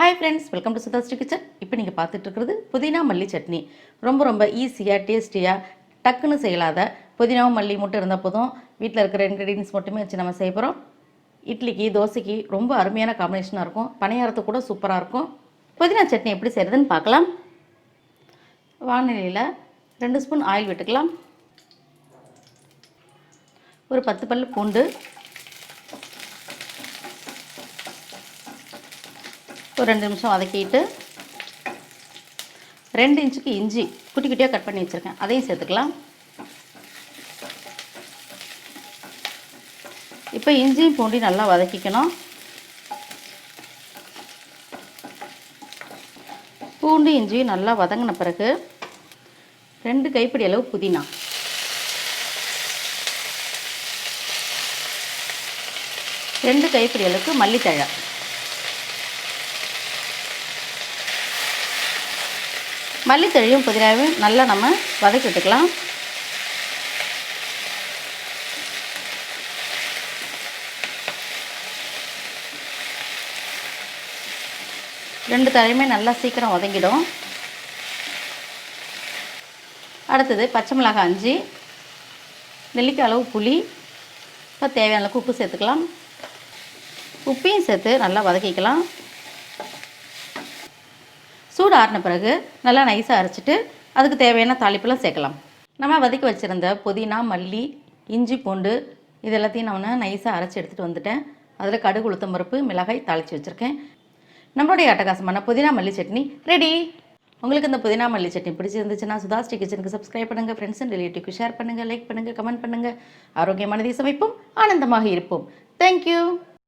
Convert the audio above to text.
Hi friends, welcome to SudhaSri kitchen. இப்போ நீங்க பார்த்துட்டு இருக்கிறது புதினா மல்லி சட்னி. ரொம்ப ஈஸியா டேஸ்டியா டக்குன்னு செய்யலாத புதினாவும் மல்லி மட்டும் இருந்தா போதும். வீட்ல இருக்கிற இன்கிரிடியன்ட்ஸ் மட்டுமே வச்சு நம்ம செய்ய போறோம். இட்லிக்கு தோசைக்கு ரொம்ப அருமையான காம்பினேஷனா இருக்கும். பணியாரத்துக்கு கூட சூப்பரா இருக்கும். புதினா சட்னி எப்படி செய்யறதுன்னு பார்க்கலாம். வாணலியில 2 ஸ்பூன் ஆயில் விட்டுக்கலாம். ஒரு 10 பல்லு பூண்டு, ஒரு 2 நிமிஷம் வதக்கிட்டு 2 இன்ச்சுக்கு இஞ்சி குட்டி குட்டியாக கட் பண்ணி வச்சுருக்கேன், அதையும் சேர்த்துக்கலாம். இப்போ இஞ்சியும் பூண்டி நல்லா வதக்கிக்கணும். பூண்டு இஞ்சியும் நல்லா வதங்கின பிறகு 2 கைப்பிடி அளவு புதினா, 2 கைப்பிடி அளவுக்கு மல்லித்தழை, மல்லித்தழையும் புதினாவையும் நல்லா நம்ம வதக்கி விட்டுக்கலாம். ரெண்டு தழையுமே நல்லா சீக்கிரம் வதங்கிடும். அடுத்தது பச்சை மிளகாய் 5, நெல்லிக்காய் அளவு புளி, இப்போ தேவையான அளவுக்கு உப்பு சேர்த்துக்கலாம். உப்பையும் சேர்த்து நல்லா வதக்கிக்கலாம். சூடு ஆறின பிறகு நல்லா நைஸாக அரைச்சிட்டு அதுக்கு தேவையான தாளிப்பெல்லாம் சேர்க்கலாம். நம்ம வதக்கி வச்சுருந்த புதினா மல்லி இஞ்சி பூண்டு இது எல்லாத்தையும் நான் நைஸாக அரைச்சி எடுத்துகிட்டு வந்துட்டேன். அதில் கடுகு உளுத்தம் பருப்பு மிளகாய் தாளித்து வச்சுருக்கேன். நம்மளுடைய அட்டகாசமான புதினா மல்லி சட்னி ரெடி. உங்களுக்கு இந்த புதினா மல்லி சட்னி பிடிச்சிருந்துச்சுன்னா சுதாஸ்ரீ கிச்சனுக்கு சப்ஸ்கிரைப் பண்ணுங்கள், ஃப்ரெண்ட்ஸ் அண்ட் ரிலேட்டிவ்க்கு ஷேர் பண்ணுங்கள், லைக் பண்ணுங்கள், கமெண்ட் பண்ணுங்கள். ஆரோக்கியமானதை சமைப்போம், ஆனந்தமாக இருப்போம். தேங்க்யூ.